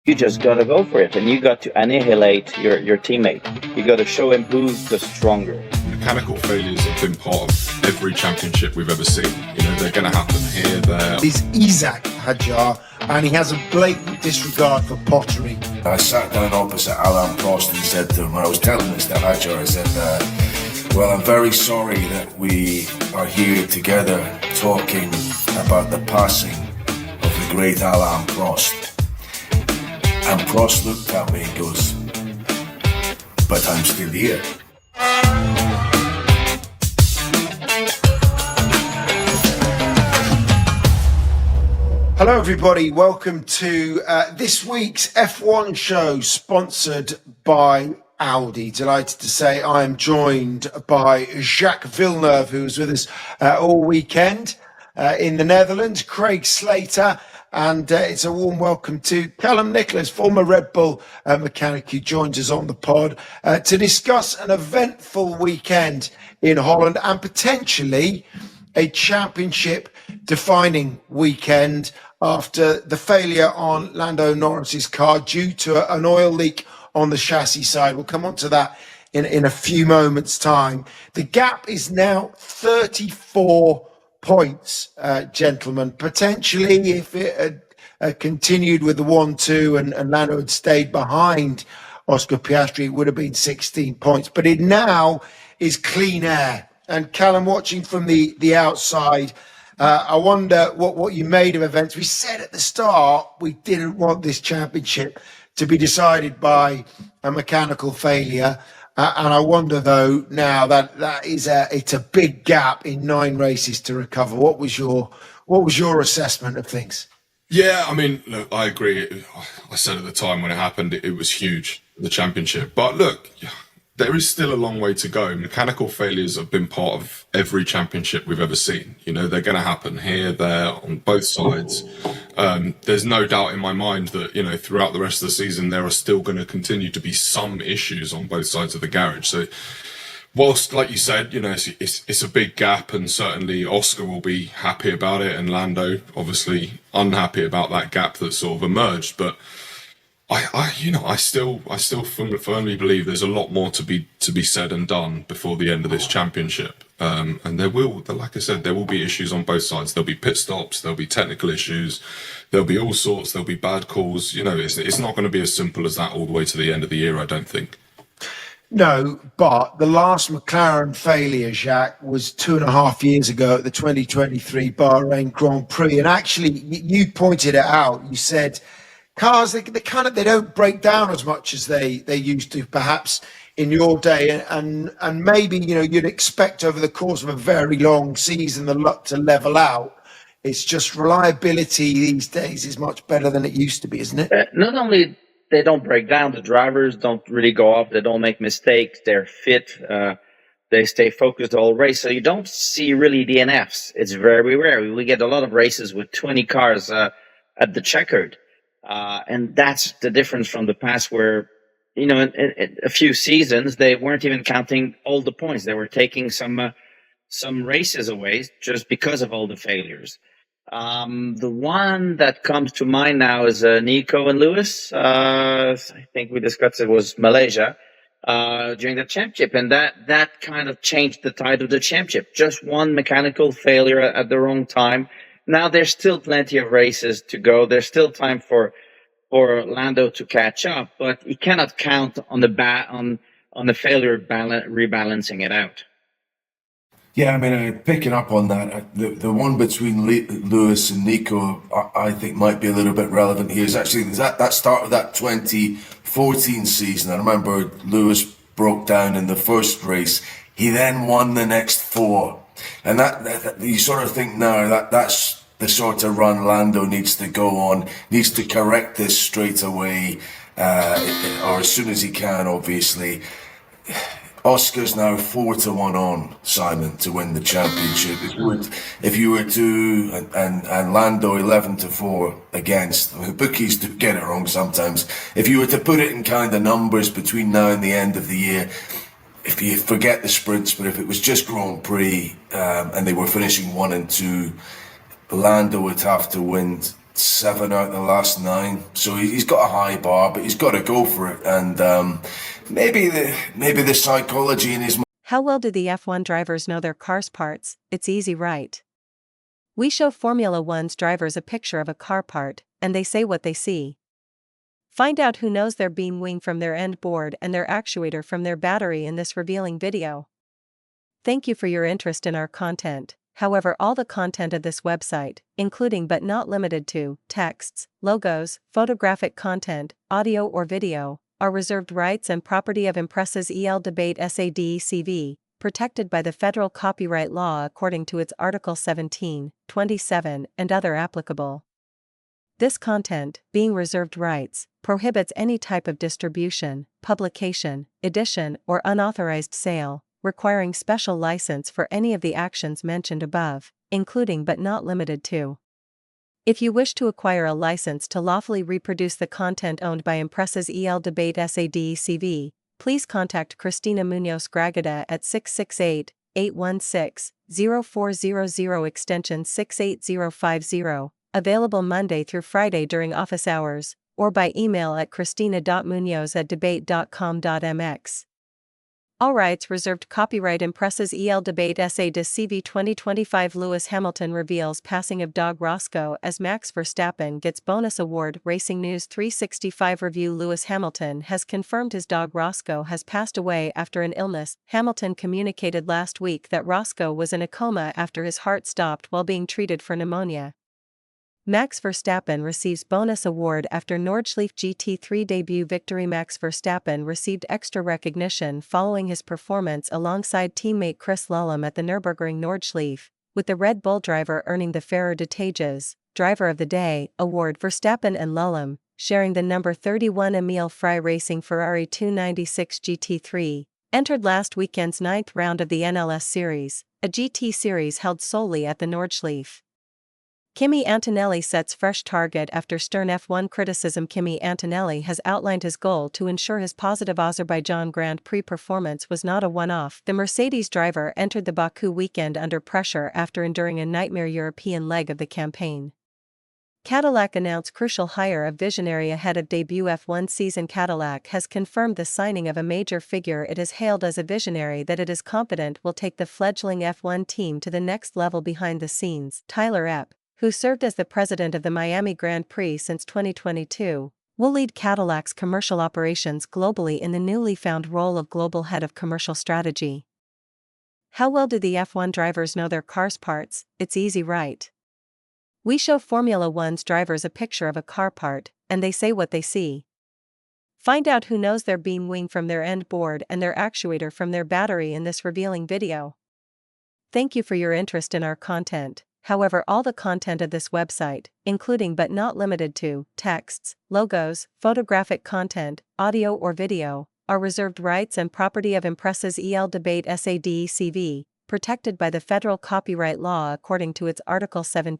you just got to go for it, and you got to annihilate your teammate. You got to show him who's the stronger. Mechanical failures have been part of every championship we've ever seen. They're going to happen here, there. He's Isaac Hadjar, and he has a blatant disregard for pottery. I sat down opposite Alain Prost and said to him, when I was telling Mr. Hadjar, I said, well, I'm very sorry that we are here together talking about the passing of the great Alain Prost. And Prost looked at me and goes, but I'm still here. Hello everybody, welcome to this week's F1 show sponsored by Audi. Delighted to say I am joined by Jacques Villeneuve, who was with us all weekend in the Netherlands, Craig Slater, and it's a warm welcome to Callum Nicholas, former Red Bull mechanic, who joins us on the pod to discuss an eventful weekend in Holland and potentially a championship defining weekend after the failure on Lando Norris's car due to an oil leak on the chassis side. We'll come on to that in a few moments' time. The gap is now 34 points, gentlemen. Potentially, if it had continued with the 1-2 and Lando had stayed behind Oscar Piastri, it would have been 16 points. But it now is clean air. And Callum, watching from the outside, I wonder what you made of events. We said at the start we didn't want this championship to be decided by a mechanical failure. And I wonder, though, now that it's a big gap in 9 races to recover. What was your assessment of things? Yeah, I mean, look, I agree. I said at the time when it happened, it was huge, the championship. But look, there is still a long way to go. Mechanical failures have been part of every championship we've ever seen. They're going to happen here, there, on both sides. There's no doubt in my mind that, throughout the rest of the season, there are still going to continue to be some issues on both sides of the garage. So whilst, like you said, it's a big gap, and certainly Oscar will be happy about it, and Lando obviously unhappy about that gap that sort of emerged. But I still firmly believe there's a lot more to be said and done before the end of this championship. And like I said, there will be issues on both sides. There'll be pit stops, there'll be technical issues, there'll be all sorts, there'll be bad calls. It's not going to be as simple as that all the way to the end of the year, I don't think. No, but the last McLaren failure, Jacques, was 2.5 years ago at the 2023 Bahrain Grand Prix. And actually, you pointed it out. You said cars, they don't break down as much as they used to, perhaps in your day, and maybe you'd expect over the course of a very long season the luck to level out. It's just reliability these days is much better than it used to be, isn't it? Not only they don't break down, the drivers don't really go off, they don't make mistakes, they're fit, they stay focused the whole race. So you don't see really DNFs. It's very rare. We get a lot of races with 20 cars at the checkered. And that's the difference from the past where, in a few seasons, they weren't even counting all the points. They were taking some races away just because of all the failures. The one that comes to mind now is Nico and Lewis. I think we discussed it was Malaysia during the championship. And that kind of changed the tide of the championship. Just one mechanical failure at the wrong time. Now there's still plenty of races to go. There's still time for Lando to catch up, but he cannot count on the failure rebalancing it out. Yeah, I mean, picking up on that, the one between Lewis and Nico, I think might be a little bit relevant here. Is actually that start of that 2014 season. I remember Lewis broke down in the first race. He then won the next 4. And that you sort of think now that's the sort of run Lando needs to go on, needs to correct this straight away, or as soon as he can, obviously. Oscar's now 4-1 on, Simon, to win the championship. If you were to, and Lando 11-4 against, bookies do get it wrong sometimes. If you were to put it in kind of numbers between now and the end of the year, if you forget the sprints, but if it was just Grand Prix and they were finishing 1 and 2, Lando would have to win 7 out of the last 9. So he's got a high bar, but he's got to go for it. And maybe the psychology in his. How well do the F1 drivers know their car's parts? It's easy, right? We show Formula One's drivers a picture of a car part, and they say what they see. Find out who knows their beam wing from their end board and their actuator from their battery in this revealing video. Thank you for your interest in our content. However, all the content of this website, including but not limited to texts, logos, photographic content, audio or video, are reserved rights and property of Impresses EL Debate SADCV, protected by the federal copyright law according to its Article 17, 27, and other applicable. This content, being reserved rights, prohibits any type of distribution, publication, edition, or unauthorized sale, requiring special license for any of the actions mentioned above, including but not limited to. If you wish to acquire a license to lawfully reproduce the content owned by Impresses EL Debate SADCV, please contact Cristina Munoz Gragada at 668-816-0400 extension 68050, available Monday through Friday during office hours, or by email at christina.munoz@debate.com.mx. All rights reserved. Copyright Impresses EL Debate SADCV 2025. Lewis Hamilton reveals passing of dog Roscoe as Max Verstappen gets bonus award. Racing News 365 review. Lewis Hamilton has confirmed his dog Roscoe has passed away after an illness. Hamilton communicated last week that Roscoe was in a coma after his heart stopped while being treated for pneumonia. Max Verstappen receives bonus award after Nordschleife GT3 debut victory. Max Verstappen received extra recognition following his performance alongside teammate Chris Lullum at the Nürburgring Nordschleife, with the Red Bull driver earning the Fahrer des Tages Driver of the Day award. Verstappen and Lullum, sharing the number 31 Emile Frey Racing Ferrari 296 GT3, entered last weekend's 9th round of the NLS Series, a GT series held solely at the Nordschleife. Kimi Antonelli sets fresh target after stern F1 criticism. Kimi Antonelli has outlined his goal to ensure his positive Azerbaijan Grand Prix performance was not a one-off. The Mercedes driver entered the Baku weekend under pressure after enduring a nightmare European leg of the campaign. Cadillac announced crucial hire of visionary ahead of debut F1 season. Cadillac has confirmed the signing of a major figure it has hailed as a visionary that it is confident will take the fledgling F1 team to the next level. Behind the scenes, Tyler Epp, who served as the president of the Miami Grand Prix since 2022, will lead Cadillac's commercial operations globally in the newly found role of global head of commercial strategy. How well do the F1 drivers know their car's parts? It's easy, right? We show Formula One's drivers a picture of a car part, and they say what they see. Find out who knows their beam wing from their end board and their actuator from their battery in this revealing video. Thank you for your interest in our content. However, all the content of this website, including but not limited to texts, logos, photographic content, audio or video, are reserved rights and property of Impresses EL Debate SADCV, protected by the federal copyright law according to its Article 17.